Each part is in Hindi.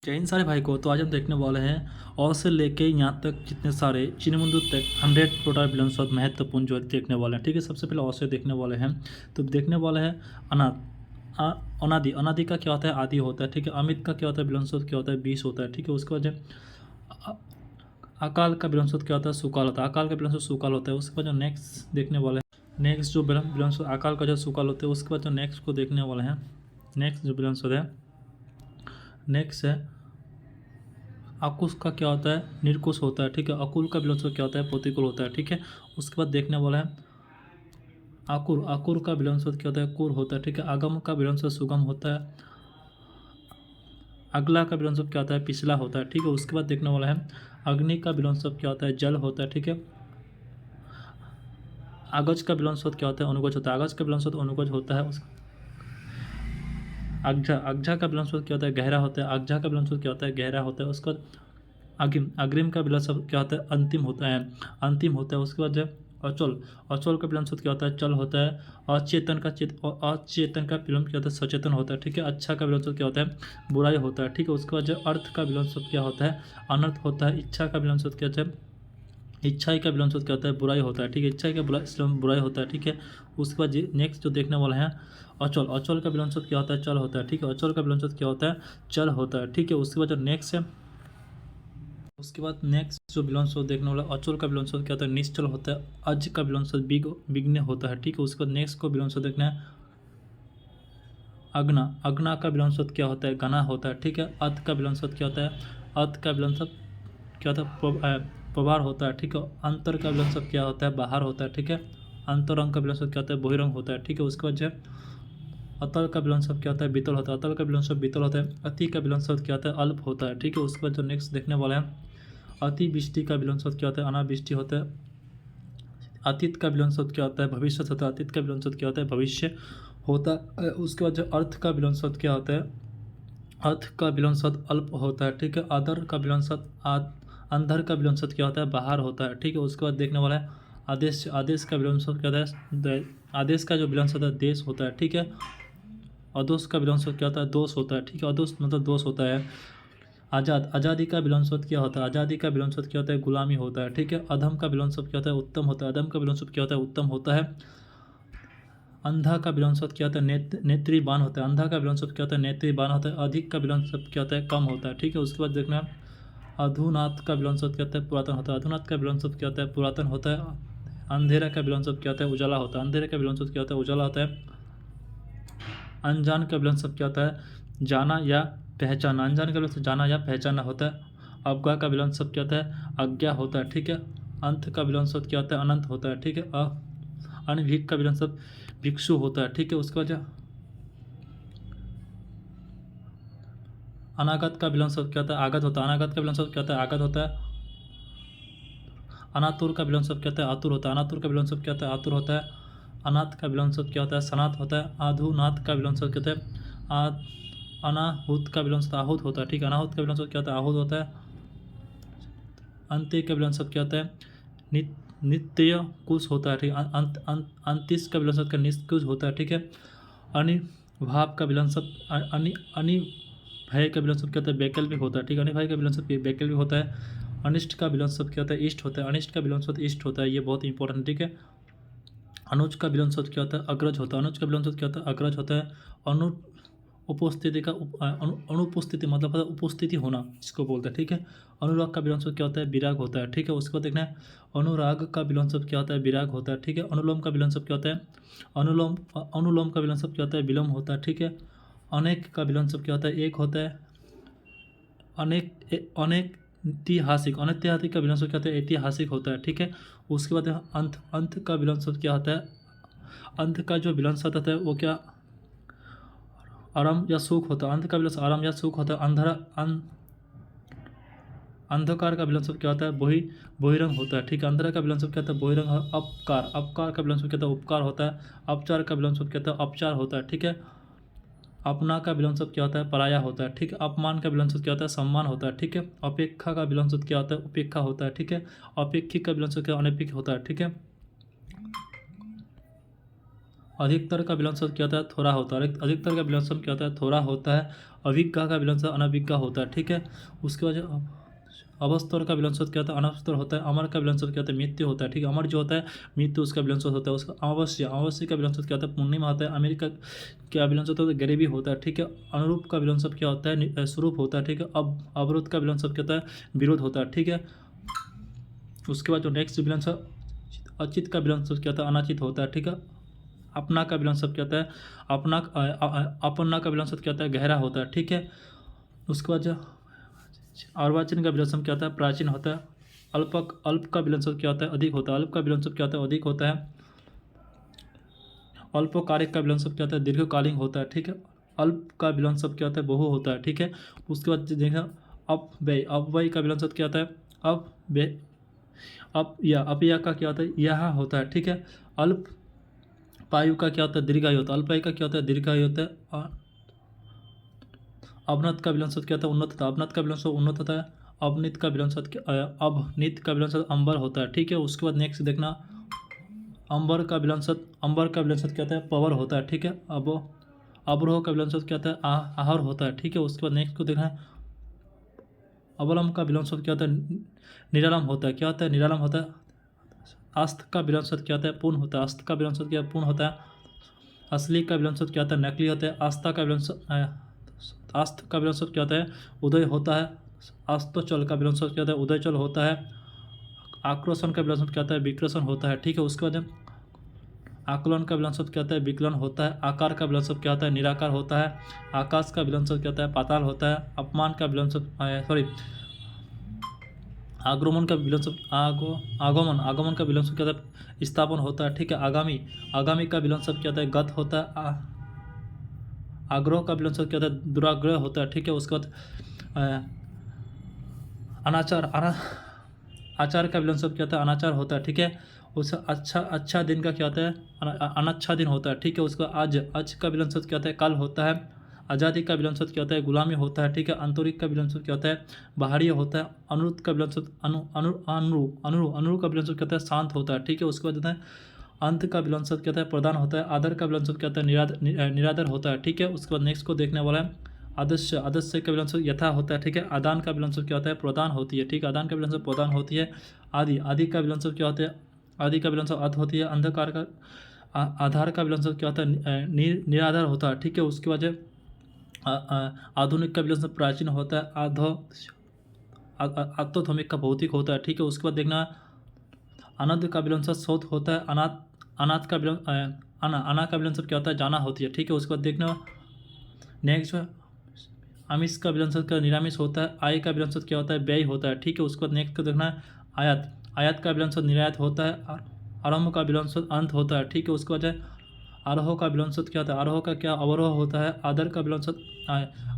जय हिंद सारे भाई को। तो आज हम देखने वाले हैं और से लेके यहाँ तक जितने सारे चिन्मुंदु तक 100 टोटल विलंस और महत्वपूर्ण जो देखने वाले हैं। ठीक है, सबसे पहले और से देखने वाले हैं। तो देखने वाले हैं अनादि। अनादि का क्या होता है? आदि होता है। ठीक है, अमित का क्या होता है? विलंसोत क्या होता है? 20 होता है। ठीक है, उसके बाद अकाल का विलंसोत क्या होता है? सुकाल होता है। अकाल का विलंसोत सुकाल होता है। उसके बाद जो नेक्स्ट देखने वाले हैं, नेक्स्ट जो विलंस अकाल का जो सुकाल होता है, उसके बाद जो नेक्स्ट को देखने वाले हैं, नेक्स्ट जो विलंस होता है, नेक्स्ट है आकुश का क्या होता है? निर्कुश होता है। ठीक है, अकुल का विलोम क्या होता है? प्रतिकूल होता है। ठीक है, उसके बाद देखने वाला है आकुर। आकुर का विलोम क्या होता है? कुर होता है। ठीक है, आगम का विलोम सुगम होता है। अगला का विलोम क्या होता है? पिछला होता है। ठीक है, उसके बाद देखने वाला है अग्नि का विलोम क्या होता है? जल होता है। ठीक है, आगज का विलोम क्या होता है? अनुगज होता है। आगज का विलोम अनुगज होता है। अग्झा। अग्झा का विलोम क्या होता है? गहरा होता है। अग्झा का विलोम क्या होता है? गहरा होता है। उसके बाद अग्रिम। अग्रिम का विलोम क्या होता है? अंतिम होता है। अंतिम होता है। उसके बाद जो अचल। अचल का विलोम क्या होता है? चल होता है। अचेतन का अचेतन का विलोम क्या होता है? सचेतन होता है। ठीक है, अच्छा का विलोम क्या होता है? बुराई होता है। ठीक है, उसके बाद जो अर्थ का विलोम क्या होता है? अनर्थ होता है। इच्छा का विलोम क्या होता है? इच्छाई का विलोम क्या होता है? बुराई होता है। ठीक है, इच्छाई का बुराई होता है। ठीक है, उसके बाद नेक्स्ट जो देखने वाला है अचल। अचल का विलोम क्या होता है? चल होता है। ठीक है, अचल का विलोम क्या होता है? चल होता है। ठीक है, उसके बाद जो नेक्स्ट है, उसके बाद नेक्स्ट जो विलोम देखने वाला अचल का विलोम क्या होता है? निश्चल होता है। अज का विलोम विघ्न होता है। ठीक है, उसके बाद नेक्स्ट को विलोम देखना है अग्ना। अग्ना का विलोम क्या होता है? गना होता है। ठीक है, अत का विलोम क्या होता है? अत का विलोम क्या होता है? प्रभार होता है। ठीक है, अंतर का विलोम क्या होता है? बाहर होता है। ठीक है, अंतरंग का विलोम क्या होता है? बहिरंग होता है। ठीक है, उसके बाद जो अतल का विलोम क्या होता है? बीतल होता है। अतल का विलोम बीतल होता है। अति का विलोम क्या होता है? अल्प होता है। ठीक है, उसके बाद जो नेक्स्ट देखने वाला है अतिवृष्टि का विलोम क्या होता है? अनावृष्टि होता है। अतीत का विलोम क्या होता है? भविष्य होता है। अतीत का विलोम क्या होता है? भविष्य होता है। उसके बाद जो अर्थ का विलोम क्या होता है? अर्थ का विलोम अल्प होता है। ठीक है, अदर का विलोम अंधर का विलोम क्या होता है? बाहर होता है। ठीक है, उसके बाद देखने वाला है आदेश। आदेश का विलोम क्या होता है? आदेश का जो विलोम होता है देश होता है। ठीक है, अदोष का विलोम क्या होता है? दोष होता है। ठीक है, अदोष मतलब दोष होता है। आज़ाद। आज़ादी का विलोम क्या होता है? आज़ादी का विलोम क्या होता है? गुलामी होता है। ठीक है, अधम का विलोम क्या होता है? उत्तम होता है। अधम का विलोम क्या होता है? उत्तम होता है। अंधा का विलोम क्या होता है? नेत्रीबान होता है। अंधा का विलोम क्या होता है? नेत्रीबान होता है। अधिक का विलोम क्या होता है? कम होता है। ठीक है, उसके बाद देखना अधुनाथ का विलोम क्या होता है? पुरातन होता है। अधुनाथ का विलोम क्या होता है? पुरातन होता है। अंधेरा का विलोम क्या होता है? उजाला होता है। अंधेरे का विलोम क्या होता है? उजाला होता है। अनजान का विलोम क्या होता है? जाना या पहचाना। अनजान का विलोम जाना या पहचाना होता है। अवज्ञा का विलोम क्या होता है? अज्ञा होता है। ठीक है, अंत का विलोम क्या होता है? अनंत होता है। ठीक है, अनभिक का विलोम भिक्षु होता है। ठीक है, उसके बाद अनागत का विलोम क्या होता है? आगत होता है। अनागत का विलोम क्या होता है? आगत होता है। अनातुर का विलोम क्या होता है? आतुर होता है। अनातुर का विलोम क्या होता है? आतुर होता है। अनाथ का विलोम क्या होता है? सनात होता है। आधुनाथ का विलोम क्या होता है? अनाहुत का विलोम आहूत होता है। ठीक है, अनाहुत का विलोम क्या होता है? आहूत होता है। अंत्य का विलोम क्या होता है? नित्य कुश होता है। ठीक है, अंतिश का विलोम का निष्कुश होता है। ठीक है, अनिभाव का विलोम अनिभय का विलोम क्या होता है? वैकल्पिक होता है। ठीक है, अनिभय का विलोम वैकल्पिक होता है। अनिष्ट का विलोम क्या होता है? इष्ट होता है। अनिष्ट का विलोम इष्ट होता है। ये बहुत इंपॉर्टेंट। ठीक है, अनुज का विलोम क्या होता है? अग्रज होता है। अनुज का विलोम क्या होता है? अग्रज होता है। अनु उपस्थिति का अनुपस्थिति मतलब होता है उपस्थिति होना, इसको बोलते हैं। ठीक है, अनुराग का विलोम क्या होता है? विराग होता है। ठीक है, उसके बाद देखना है अनुराग का विलोम क्या होता है? विराग होता है। ठीक है, अनुलोम का विलोम क्या होता है? अनुलोम का विलोम क्या होता है? विलोम होता है। ठीक है, अनेक का विलोम क्या होता है? एक होता है। अनेक ऐतिहासिक का विलोम क्या होता है? ऐतिहासिक होता है। ठीक है, उसके बाद अंत का विलोम क्या होता है? अंत का जो विलोम होता है वो क्या? आराम या सुख होता है। अंत का विलोम आराम या सुख होता है। अंधकार का विलोम क्या होता है? बहिरंग होता है। ठीक है, अंधकार का विलोम क्या होता है? बहिरंग। अपकार। अपकार का विलोम क्या होता है? उपकार होता है। अपचार का विलोम क्या होता है? अपचार होता है। ठीक है, अपना का विलोम क्या होता है? पराया होता है। ठीक है, अपमान का विलोम क्या होता है? सम्मान होता है। ठीक है, अपेक्षा का विलोम क्या होता है? उपेक्षा होता है। ठीक है, अपेक्षिक का विलोम क्या? अनपेक्षिक होता है। ठीक है, अधिकतर का विलोम शब्द क्या होता है? थोड़ा होता है। अधिकतर का विलोम शब्द क्या होता है? थोड़ा होता है। अभिज्ञा का विलोम शब्द अनभिज्ञा होता है, ठीक है। उसके बाद अवस्तर का विलोम शब्द क्या होता है? अनवस्तर होता है। अमर का विलोम शब्द क्या होता है? मृत्यु होता है, ठीक है। अमर जो होता है, मृत्यु उसका विलोम शब्द होता है। उसका अमावस्या, अमावस्या का विलोम शब्द क्या होता है? पूर्णिमा होता है। अमेरिका क्या विलोम शब्द होता है? गरीबी होता है, ठीक है। अनुरूप का विलोम शब्द क्या होता है? स्वरूप होता है, ठीक है। अब अवरोध का विलोम शब्द क्या होता है? विरोध होता है, ठीक है। उसके बाद जो नेक्स्ट विलोम शब्द अचित का विलोम शब्द क्या होता है? अनाचित होता है, ठीक है। अपना का विलोम शब्द क्या होता है? अपना का विलोम शब्द क्या होता है? गहरा होता है, ठीक है। उसके बाद जो अर्वाचीन का विलोम शब्द क्या होता है? प्राचीन होता है। अल्प का विलोम शब्द क्या होता है? अधिक होता है। अल्प का विलोम शब्द क्या होता है? अधिक होता है। अल्पकालिक का विलोम शब्द क्या होता है? दीर्घकालीन होता है, ठीक है। अल्प का विलोम शब्द क्या होता है? बहु होता है, ठीक है। उसके बाद देखा अपव्यय का विलोम शब्द क्या होता है? अपव्यय अपया का क्या होता है? यह होता है, ठीक है। अल्प पायु का क्या होता है? दीर्घायु होता है। अल्पायु का क्या होता है? दीर्घायु होता है। अवनत का विलोम शब्द क्या होता है? उन्नत होता है। अवनत का विलोम शब्द उन्नत होता है। अवनीत का विलोम शब्द अवनीत का विलोम शब्द अंबर होता है, ठीक है। उसके बाद नेक्स्ट देखना अंबर का विलोम शब्द क्या होता है? पवर होता है, ठीक है। अब अवरोह का विलोम शब्द क्या होता है? आहर होता है, ठीक है। उसके बाद नेक्स्ट को देखना है अवलम का विलोम शब्द क्या होता है? निरालम होता है। क्या होता है? निरालम होता है। आस्थ का विलोम शब्द क्या होता है? पूर्ण होता है। आस्थ का विलोम शब्द क्या पूर्ण होता है। असली का विलोम शब्द क्या होता है? नकली होता है। आस्था का विलोम शब्द आस्थ का विलोम शब्द क्या होता है? उदय होता है। आस्तोचल का विलोम शब्द क्या होता है? उदयचल होता है। आक्रोशन का विलोम शब्द क्या होता है? विक्रोशन होता है, ठीक है। उसके बाद आकलन का विलोम शब्द क्या होता है? विकलन होता है। आकार का विलोम शब्द क्या होता है? निराकार होता है। आकाश का विलोम शब्द क्या होता है? पाताल होता है। अपमान का विलोम शब्द आगमन का विलोम शब्द आगमन का विलोम शब्द क्या होता है? स्थापन होता है, ठीक है। आगामी का विलोम शब्द क्या होता है? गत होता है। आग्रह का विलोम शब्द क्या होता है? दुराग्रह होता है, ठीक है। उसके बाद आचार का विलोम शब्द क्या होता है? अनाचार होता है, ठीक है। उस अच्छा दिन का क्या होता है? अनच्छा दिन होता है, ठीक है। उसका आज का विलोम शब्द क्या होता है? कल होता है। आज़ादी का विलोम शब्द क्या होता है? गुलामी होता है, ठीक है। आंतरिक का विलोम शब्द क्या होता है? बाहरी होता है। अनुरुद्ध का विलोम शब्द अनुरू का विलोम शब्द क्या होता है? शांत होता है, ठीक है। उसके बाद देता है अंत का विलोम शब्द क्या होता है? प्रदान होता है। आदर का विलोम शब्द क्या होता है? निरादर होता है, ठीक है। उसके बाद नेक्स्ट को देखने वाला है आदर्श का विलोम शब्द यथा होता है, ठीक है। आदान का विलोम शब्द क्या होता है? प्रदान होती है, ठीक है। आदान का विलोम शब्द प्रदान होती है। आदि का विलोम शब्द क्या होता है? आदि का विलोम शब्द अध होती है। अंधकार का आधार का विलोम शब्द क्या होता है? निराधार होता है, ठीक है। उसके बाद आधुनिक का विलोम शब्द प्राचीन होता है। आत्मोधमिक का भौतिक होता है, ठीक है। उसके बाद देखना अनंत का विलोम शब्द शोध होता है। अनाथ का विलोम अना का विलोम शब्द क्या होता है? जाना होती है, ठीक है। उसके बाद देखना नेक्स्ट आमिष का विलोम शब्द का निरामिष होता है। आय का विलोम शब्द क्या होता है? व्यय होता है, ठीक है। उसके बाद नेक्स्ट को देखना है आयात का विलोम शब्द निर्यात होता है। आरंभ का विलोम शब्द अंत होता है, ठीक है। उसके बाद आरोह का विलोम शब्द क्या होता है? आरोह का क्या अवरोह होता है। आदर का विलोम शब्द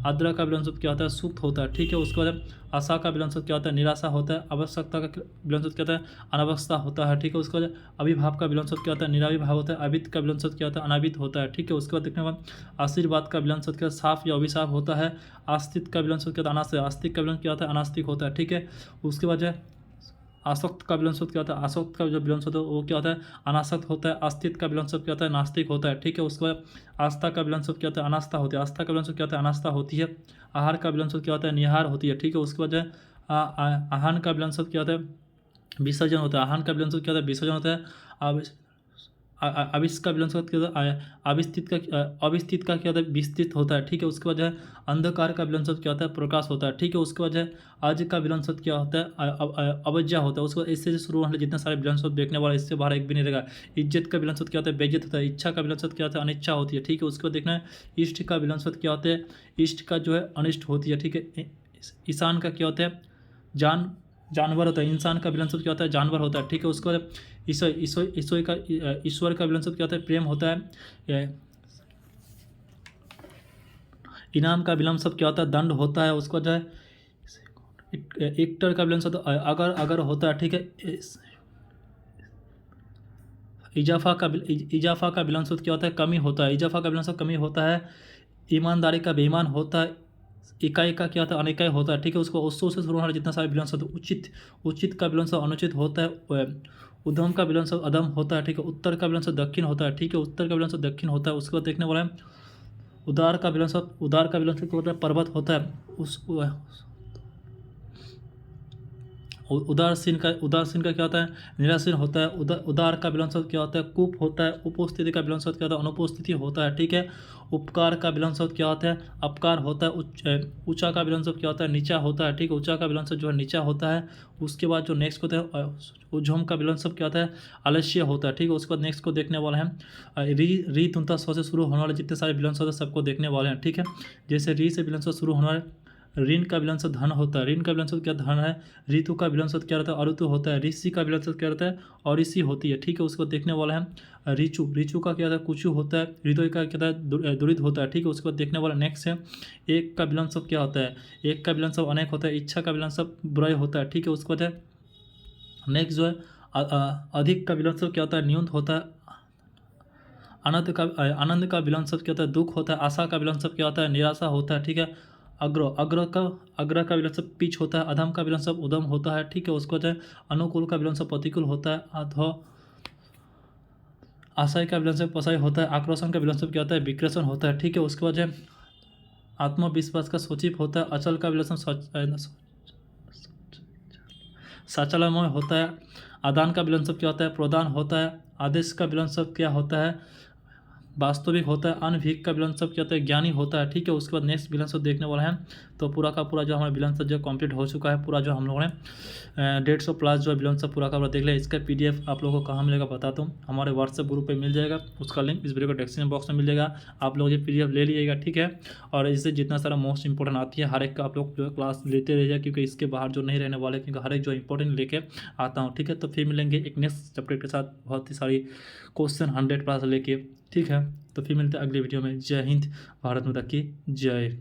आद्रा का विलोम शब्द क्या होता है? सुप्त होता है, ठीक है। उसके बाद आशा का विलोम शब्द क्या होता है? निराशा होता है। आवश्यकता का विलोम शब्द क्या होता है? अनावस्था होता है, ठीक है। उसके बाद अभिभाव का विलोम शब्द क्या होता है? निराविभाव होता है। अवित का विलोम शब्द क्या होता है? अनावित होता है, ठीक है। उसके बाद देखने के बाद आशीर्वाद का विलोम शब्द क्या साफ या अभिशाप होता है। आस्तिक का विलोम शब्द क्या होता है? अनास्तिक। आस्तिक का विलोम क्या होता है? अनास्तिक होता है, ठीक है। उसके बाद आसक्त का विलोम शब्द क्या होता है? आसक्त का जो विलोम शब्द है वो क्या होता है? अनासक्त होता है। आस्तिक का विलोम शब्द क्या होता है? नास्तिक होता है, ठीक है। उसके बाद आस्था का विलोम शब्द क्या होता है? अनास्था होती है। आस्था का विलोम शब्द क्या होता है? अनास्था होती है। आहार का विलोम शब्द क्या होता है? निहार होती है, ठीक है। उसके बाद आहान का विलोम शब्द क्या होता है? विसर्जन होता है। आहान का विलोम शब्द क्या होता है? विसर्जन होता है। आविष् का विलोम शब्द क्या होता है? अविस्थित का क्या होता है? विस्तृत होता है, ठीक है। उसके बाद अंधकार का विलोम शब्द क्या होता है? प्रकाश होता है, ठीक है। उसके बाद आज का विलोम शब्द क्या होता है? अवज्ञा होता है। उसके बाद इससे शुरू होने जितने सारे विलोम शब्द देखने वाले इससे बाहर एक भी नहीं रहेगा। इज्जत का विलोम शब्द क्या होता है? बेइज्जत होता है। इच्छा का विलोम शब्द क्या होता है? अनिच्छा होती है, ठीक है। उसके बाद देखना है इष्ट का विलोम शब्द क्या होता है? इष्ट का जो है अनिष्ट होती है, ठीक है। ईशान का क्या होता है? जानवर होता है। इंसान का विलोम शब्द क्या होता है? जानवर होता है, ठीक है। उसके बाद ईश्वर का विलोम शब्द क्या होता है? प्रेम होता है। इनाम का विलोम शब्द क्या होता है? दंड होता है। उसको जो है एक्टर का विलोम शब्द अगर होता है, ठीक है। इजाफा का विलोम शब्द क्या होता है? कमी होता है। इजाफा का विलोम शब्द कमी होता है। ईमानदारी का बेईमान होता है। इकाई का क्या होता है, अनिकाय होता है, ठीक है। उसको उत्सव से शुरू होने वाले जितना सारे विलोम शब्द, उचित, उचित का विलोम शब्द अनुचित होता है। उद्यम का विलोम शब्द अदम होता है, ठीक है। उत्तर का विलोम शब्द दक्षिण होता है, ठीक है। उत्तर का विलोम शब्द दक्षिण होता है। उसके बाद देखने वाला है उदार का विलोम शब्द, उदार का विलोम शब्द क्या होता है, पर्वत होता है। उदासीन का क्या होता है, निरासीन होता है। उदार का विलोम शब्द क्या होता है, कूप होता है। उपस्थिति का विलोम शब्द क्या होता है, अनुपस्थिति होता है, ठीक है। उपकार का विलोम शब्द क्या होता है, अपकार होता है। ऊंचा का विलोम शब्द क्या होता है, नीचा होता है, ठीक है। ऊंचा का विलोम शब्द जो है नीचा होता है। उसके बाद जो नेक्स्ट होता है उज्जम का विलोम शब्द क्या होता है, आलस्य होता है, ठीक है। उसके बाद नेक्स्ट को देखने वाले हैं री तुंता स से शुरू होने वाले जितने सारे विलोम शब्द सबको देखने वाले हैं, ठीक है। जैसे री से विलोम शब्द शुरू होने वाले ऋण का विलोम शब्द धन होता है। ऋण का विलोम शब्द क्या धन है। ऋतु का विलोम शब्द क्या रहता है, अऋतु होता है। ऋषि का विलोम शब्द क्या रहता है, औऋषि होती है, ठीक है। उसको देखने वाला है ऋचु, ऋचु का क्या होता है, कुचु होता है। हृदय का क्या होता है, दुरित होता है, ठीक है। उसको देखने वाला नेक्स्ट है एक का विलोम शब्द क्या होता है, एक का विलोम शब्द अनेक होता है। इच्छा का विलोम शब्द बुराई होता है, ठीक है। उसके बाद है नेक्स्ट जो है अधिक का विलोम शब्द क्या होता है, न्यून होता है। आनंद का विलोम शब्द क्या होता है, दुख होता है। आशा का विलोम शब्द क्या होता है, निराशा होता है, ठीक है। अग्र का विलोम शब्द पीछ होता है। अधम का विलोम शब्द उदम होता है, ठीक है। उसको जो है अनुकूल का विलोम शब्द प्रतिकूल होता है। आशय का विलोम शब्द पशय होता है। आक्रोशन का विलोम शब्द क्या होता है, विक्रेशन होता है, ठीक है। उसके बाद जो है आत्मविश्वास का सचिव होता है। अचल का विलोम शब्द शौचालयमय होता है। आदान का विलोम शब्द क्या होता है, प्रदान होता है। आदेश का विलोम शब्द क्या होता है, वास्तविक होता है। अनभिज्ञ का विलोम शब्द क्या होता है, ज्ञानी होता है, ठीक है। उसके बाद नेक्स्ट विलोम शब्द देखने वाला है। तो पूरा का पूरा जो हमारा विलोम शब्द जो कंप्लीट हो चुका है, पूरा जो हम लोगों ने 150 प्लस जो विलोम शब्द पूरा का पूरा देख लिया। इसका PDF आप लोगों को कहाँ मिलेगा बताता हूँ, हमारे व्हाट्सएप ग्रुप पे मिल जाएगा। उसका लिंक इस वीडियो को डिस्क्रिप्शन बॉक्स में मिल जाएगा। आप लोग ये PDF ले लीजिएगा, ठीक है। और इससे जितना सारा मोस्ट इंपॉर्टेंट आती है हर एक का आप लोग जो है क्लास लेते रहिएगा, क्योंकि इसके बाहर जो नहीं रहने वाले, क्योंकि हर एक जो इंपॉर्टेंट लेके आता हूँ, ठीक है। तो फिर मिलेंगे एक नेक्स्ट चैप्टर के साथ, बहुत ही सारी क्वेश्चन 100 प्लस लेके, ठीक है। तो फिर मिलते हैं अगली वीडियो में। जय हिंद, भारत माता की जय।